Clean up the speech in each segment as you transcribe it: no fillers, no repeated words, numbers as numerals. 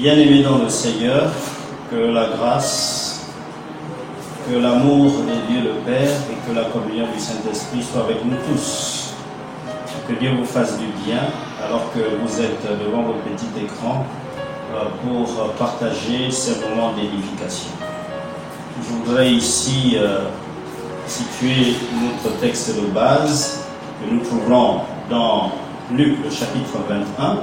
Bien-aimés dans le Seigneur, que la grâce, que l'amour de Dieu le Père et que la communion du Saint-Esprit soient avec nous tous. Que Dieu vous fasse du bien alors que vous êtes devant votre petit écran pour partager ces moments d'édification. Je voudrais ici situer notre texte de base que nous trouverons dans Luc, le chapitre 21,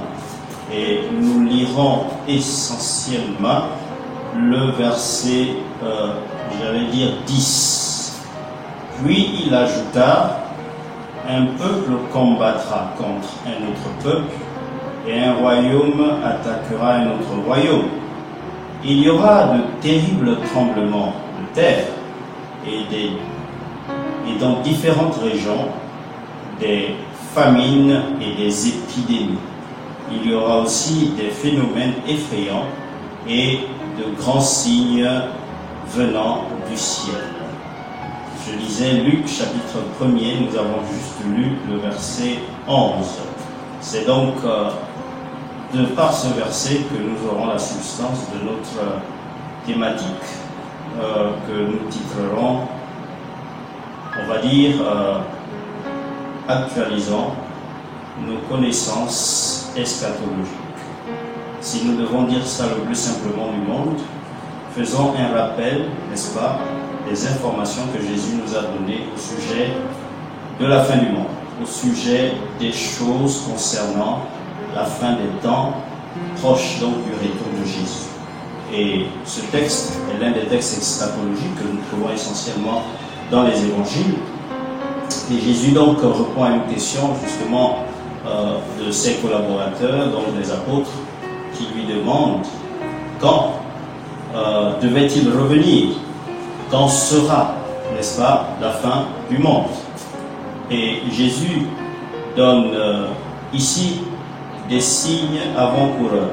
et nous lirons essentiellement le verset, j'allais dire 10. Puis il ajouta: un peuple combattra contre un autre peuple, et un royaume attaquera un autre royaume. Il y aura de terribles tremblements de terre, et dans différentes régions, des famines et des épidémies. Il y aura aussi des phénomènes effrayants et de grands signes venant du ciel. Je lisais Luc chapitre 1er, nous avons juste lu le verset 11. C'est donc de par ce verset que nous aurons la substance de notre thématique que nous titrerons, on va dire, actualisons nos connaissances eschatologiques. Si nous devons dire ça le plus simplement du monde, faisons un rappel, n'est-ce pas, des informations que Jésus nous a données au sujet de la fin du monde, au sujet des choses concernant la fin des temps, proche donc du retour de Jésus. Et ce texte est l'un des textes eschatologiques que nous trouvons essentiellement dans les évangiles. Et Jésus donc répond à une question justement de ses collaborateurs, donc les apôtres, qui lui demandent quand devait-il revenir, quand sera, n'est-ce pas, la fin du monde. Et Jésus donne ici des signes avant-coureurs.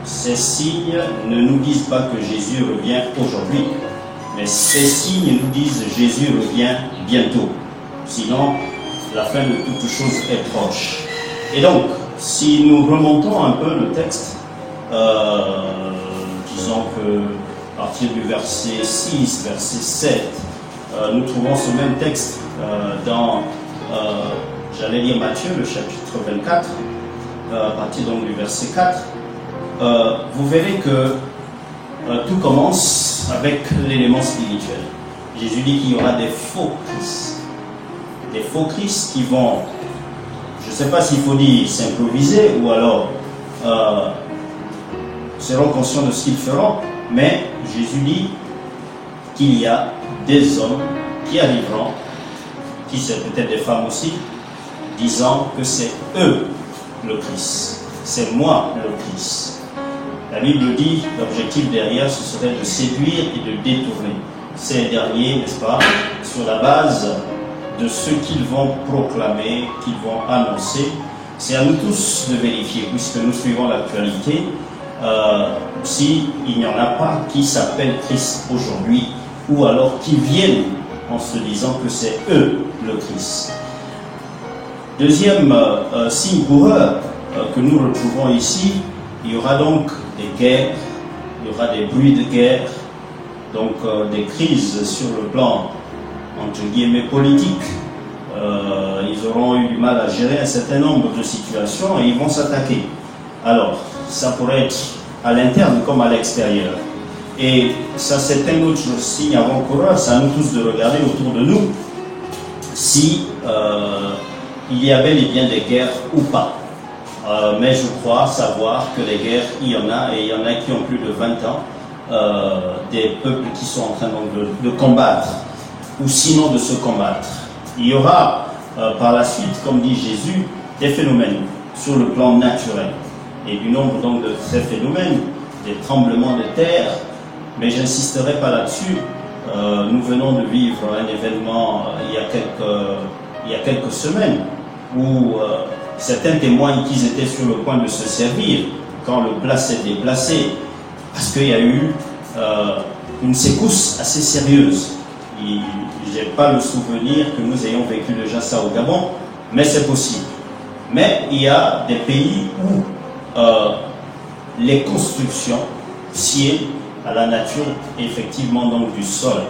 Ces signes ne nous disent pas que Jésus revient aujourd'hui, mais ces signes nous disent que Jésus revient bientôt. Sinon, la fin de toute chose est proche. Et donc, si nous remontons un peu le texte, disons que à partir du verset 6, verset 7, nous trouvons ce même texte dans, j'allais dire Matthieu, le chapitre 24, à partir donc du verset 4, vous verrez que tout commence avec l'élément spirituel. Jésus dit qu'il y aura des faux Christ. Des faux Christ qui vont, je ne sais pas s'il faut dire s'improviser ou alors seront conscients de ce qu'ils feront, mais Jésus dit qu'il y a des hommes qui arriveront, qui sont peut-être des femmes aussi, disant que c'est eux le Christ, c'est moi le Christ. La Bible dit l'objectif derrière ce serait de séduire et de détourner ces derniers, n'est-ce pas, sur la base de ce qu'ils vont proclamer, qu'ils vont annoncer. C'est à nous tous de vérifier, puisque nous suivons l'actualité, s'il n'y en a pas qui s'appellent Christ aujourd'hui, ou alors qui viennent en se disant que c'est eux le Christ. Deuxième signe coureur que nous retrouvons ici, il y aura donc des guerres, il y aura des bruits de guerre, donc des crises sur le plan entre guillemets politique. Ils auront eu du mal à gérer un certain nombre de situations et ils vont s'attaquer. Alors, ça pourrait être à l'interne comme à l'extérieur. Et ça, c'est un autre signe avant-coureur, c'est à nous tous de regarder autour de nous si il y a bel et bien des guerres ou pas. Mais je crois savoir que les guerres, il y en a, et il y en a qui ont plus de 20 ans, des peuples qui sont en train donc de combattre, ou sinon de se combattre. Il y aura par la suite, comme dit Jésus, des phénomènes sur le plan naturel. Et du nombre donc de ces phénomènes, des tremblements de terre, mais je n'insisterai pas là-dessus. Nous venons de vivre un événement il y a quelques semaines où certains témoignent qu'ils étaient sur le point de se servir quand le plat s'est déplacé, parce qu'il y a eu une secousse assez sérieuse. Je n'ai pas le souvenir que nous ayons vécu déjà ça au Gabon, mais c'est possible. Mais il y a des pays où les constructions sciées à la nature, effectivement, donc du sol.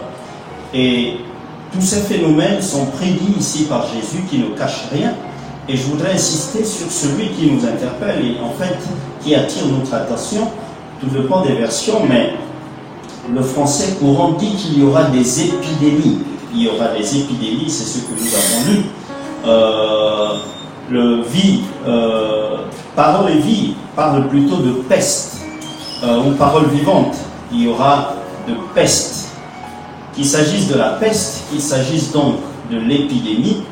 Et tous ces phénomènes sont prédits ici par Jésus qui ne cache rien. Et je voudrais insister sur celui qui nous interpelle et en fait qui attire notre attention. Tout dépend des versions, mais le français courant dit qu'il y aura des épidémies. Il y aura des épidémies, c'est ce que nous avons lu. Parole et vie parle plutôt de peste ou parole vivante. Il y aura de peste. Qu'il s'agisse de la peste, qu'il s'agisse donc de l'épidémie,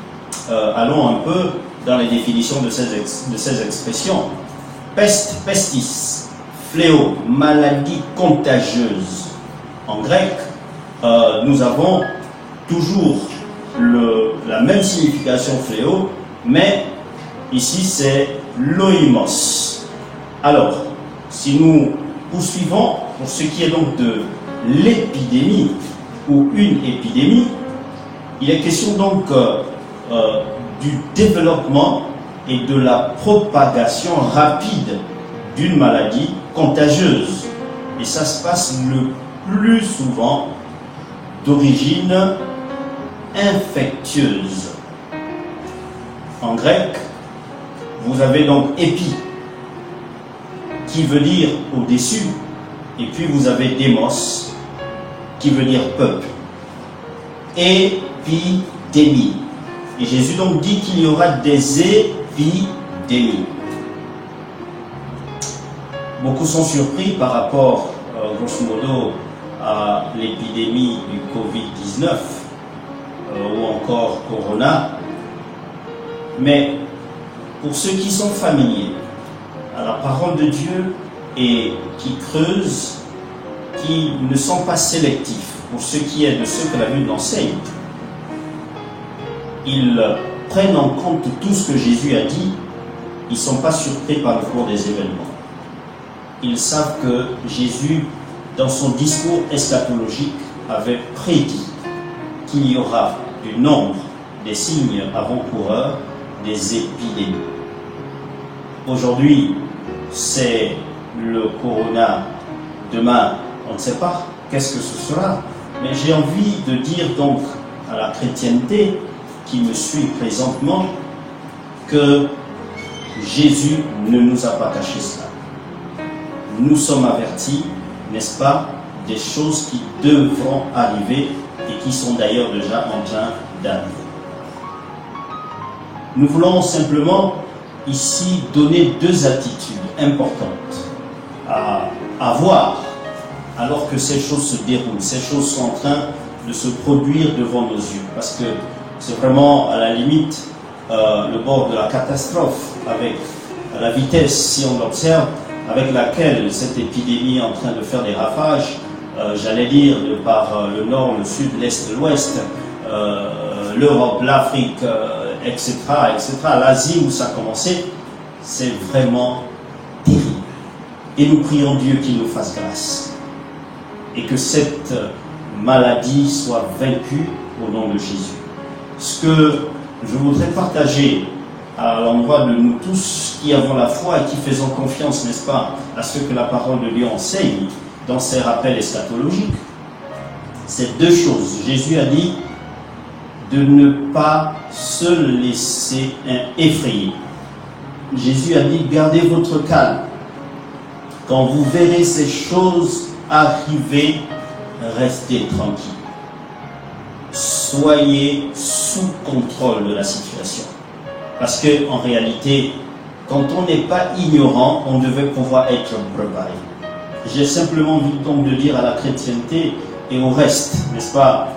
allons un peu dans les définitions de ces expressions. Peste, pestis, fléau, maladie contagieuse. En grec, nous avons toujours la même signification fléau, mais ici c'est loïmos. Alors, si nous poursuivons pour ce qui est donc de l'épidémie ou une épidémie, il est question donc du développement et de la propagation rapide d'une maladie contagieuse. Et ça se passe le plus souvent d'origine infectieuse. En grec, vous avez donc épi, qui veut dire au-dessus, et puis vous avez démos, qui veut dire peuple. Épidémie. Et Jésus donc dit qu'il y aura des épidémies. Beaucoup sont surpris par rapport, grosso modo, à l'épidémie du Covid-19 ou encore Corona. Mais pour ceux qui sont familiers à la parole de Dieu et qui creusent, qui ne sont pas sélectifs pour ce qui est de ce que la Bible enseigne, ils prennent en compte tout ce que Jésus a dit, ils ne sont pas surpris par le cours des événements. Ils savent que Jésus, dans son discours eschatologique, avait prédit qu'il y aura du nombre des signes avant-coureurs des épidémies. Aujourd'hui, c'est le corona. Demain, on ne sait pas qu'est-ce que ce sera. Mais j'ai envie de dire donc à la chrétienté qui me suit présentement que Jésus ne nous a pas caché cela. Nous sommes avertis, n'est-ce pas, des choses qui devront arriver et qui sont d'ailleurs déjà en train d'arriver. Nous voulons simplement ici donner deux attitudes importantes à avoir alors que ces choses se déroulent, ces choses sont en train de se produire devant nos yeux. Parce que c'est vraiment à la limite le bord de la catastrophe avec la vitesse, si on l'observe, avec laquelle cette épidémie est en train de faire des ravages, j'allais dire, de par le nord, le sud, l'est, l'ouest, l'Europe, l'Afrique, etc., l'Asie où ça a commencé, c'est vraiment terrible. Et nous prions Dieu qu'il nous fasse grâce. Et que cette maladie soit vaincue au nom de Jésus. Ce que je voudrais partager à l'endroit de nous tous qui avons la foi et qui faisons confiance, n'est-ce pas, à ce que la parole de Dieu enseigne dans ses rappels eschatologiques, c'est deux choses. Jésus a dit de ne pas se laisser effrayer. Jésus a dit, gardez votre calme. Quand vous verrez ces choses arriver, restez tranquille. Soyez sous contrôle de la situation. Parce qu'en réalité, quand on n'est pas ignorant, on devait pouvoir être préparé. J'ai simplement envie donc de dire à la chrétienté et au reste, n'est-ce pas,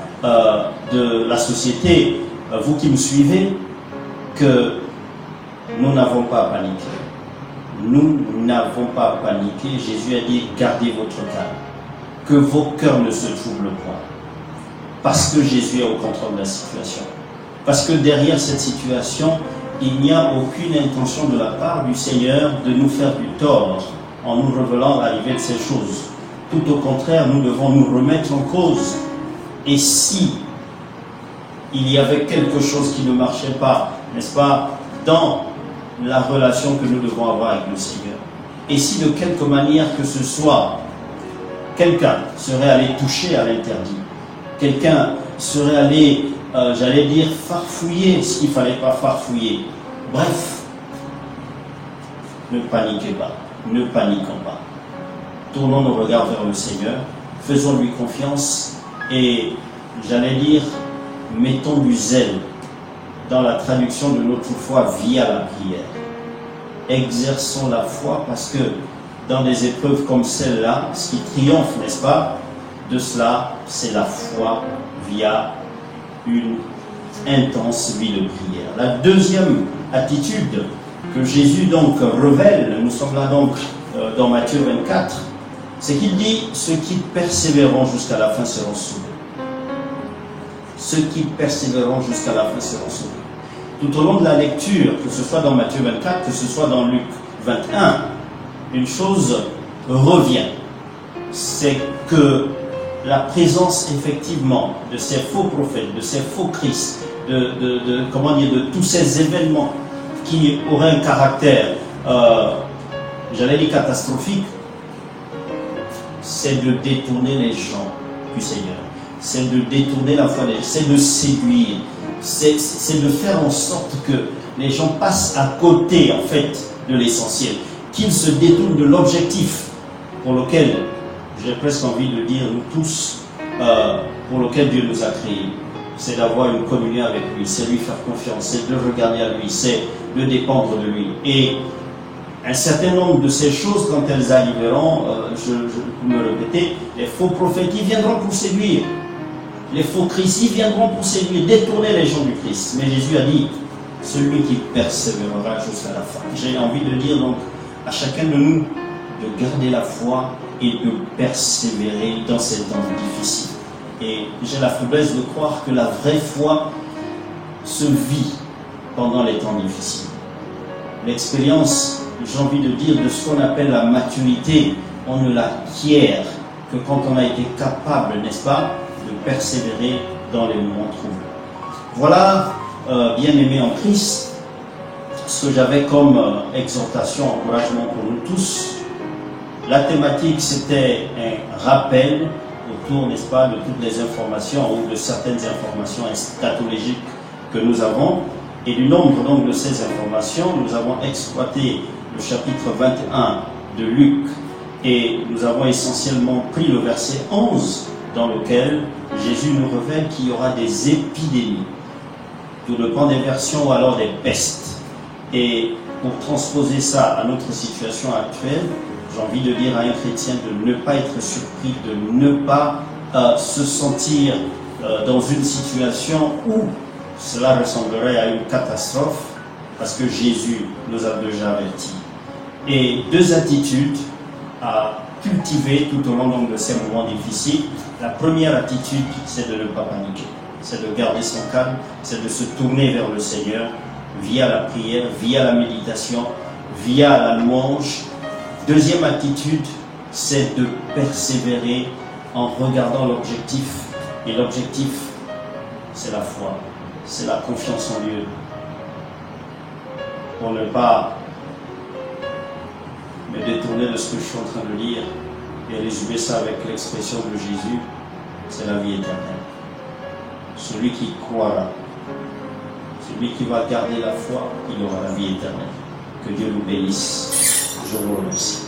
de la société, vous qui me suivez, que nous n'avons pas paniqué. Nous n'avons pas paniqué. Jésus a dit, gardez votre calme. Que vos cœurs ne se troublent point. Parce que Jésus est au contrôle de la situation. Parce que derrière cette situation, il n'y a aucune intention de la part du Seigneur de nous faire du tort en nous révélant l'arrivée de ces choses. Tout au contraire, nous devons nous remettre en cause. Et si il y avait quelque chose qui ne marchait pas, n'est-ce pas, dans la relation que nous devons avoir avec le Seigneur, Et si de quelque manière que ce soit, quelqu'un serait allé toucher à l'interdit, quelqu'un serait allé, j'allais dire, farfouiller ce qu'il ne fallait pas farfouiller. Bref, ne paniquez pas, ne paniquons pas. Tournons nos regards vers le Seigneur, faisons-lui confiance et, j'allais dire, mettons du zèle dans la traduction de notre foi via la prière. Exerçons la foi parce que dans des épreuves comme celle-là, ce qui triomphe, n'est-ce pas, de cela, c'est la foi via une intense vie de prière. La deuxième attitude que Jésus donc révèle, nous sommes là donc dans Matthieu 24, c'est qu'il dit « Ceux qui persévéreront jusqu'à la fin seront sauvés ». Ceux qui persévéreront jusqu'à la fin seront sauvés. Tout au long de la lecture, que ce soit dans Matthieu 24, que ce soit dans Luc 21, une chose revient, c'est que la présence effectivement de ces faux prophètes, de ces faux Christ, de tous ces événements qui auraient un caractère, j'allais dire catastrophique, c'est de détourner les gens du Seigneur, c'est de détourner la foi des gens, c'est de séduire, c'est de faire en sorte que les gens passent à côté en fait de l'essentiel, qu'ils se détournent de l'objectif pour lequel, j'ai presque envie de dire nous tous, pour lequel Dieu nous a créés. C'est d'avoir une communion avec lui, c'est lui faire confiance, c'est de regarder à lui, c'est de dépendre de lui. Et un certain nombre de ces choses, quand elles arriveront, je peux me répéter, les faux prophètes, ils viendront pour séduire. Les faux Christ, ils viendront pour séduire, détourner les gens du Christ. Mais Jésus a dit, celui qui persévérera jusqu'à la fin. J'ai envie de dire donc à chacun de nous de garder la foi et de persévérer dans ces temps difficiles. Et j'ai la faiblesse de croire que la vraie foi se vit pendant les temps difficiles. L'expérience, j'ai envie de dire, de ce qu'on appelle la maturité, on ne l'acquiert que quand on a été capable, n'est-ce pas, de persévérer dans les moments troubles. Voilà, bien-aimés en Christ, ce que j'avais comme exhortation, encouragement pour nous tous. La thématique, c'était un rappel autour, n'est-ce pas, de toutes les informations ou de certaines informations eschatologiques que nous avons. Et du nombre donc de ces informations, nous avons exploité le chapitre 21 de Luc et nous avons essentiellement pris le verset 11 dans lequel Jésus nous révèle qu'il y aura des épidémies, tout dépend des versions ou alors des pestes. Et pour transposer ça à notre situation actuelle, j'ai envie de dire à un chrétien de ne pas être surpris, de ne pas se sentir dans une situation où cela ressemblerait à une catastrophe, parce que Jésus nous a déjà avertis. Et deux attitudes à cultiver tout au long donc de ces moments difficiles. La première attitude, c'est de ne pas paniquer, c'est de garder son calme, c'est de se tourner vers le Seigneur via la prière, via la méditation, via la louange. Deuxième attitude, c'est de persévérer en regardant l'objectif. Et l'objectif, c'est la foi, c'est la confiance en Dieu. Pour ne pas me détourner de ce que je suis en train de lire et résumer ça avec l'expression de Jésus, c'est la vie éternelle. Celui qui croira, celui qui va garder la foi, il aura la vie éternelle. Que Dieu nous bénisse. Je vous remercie.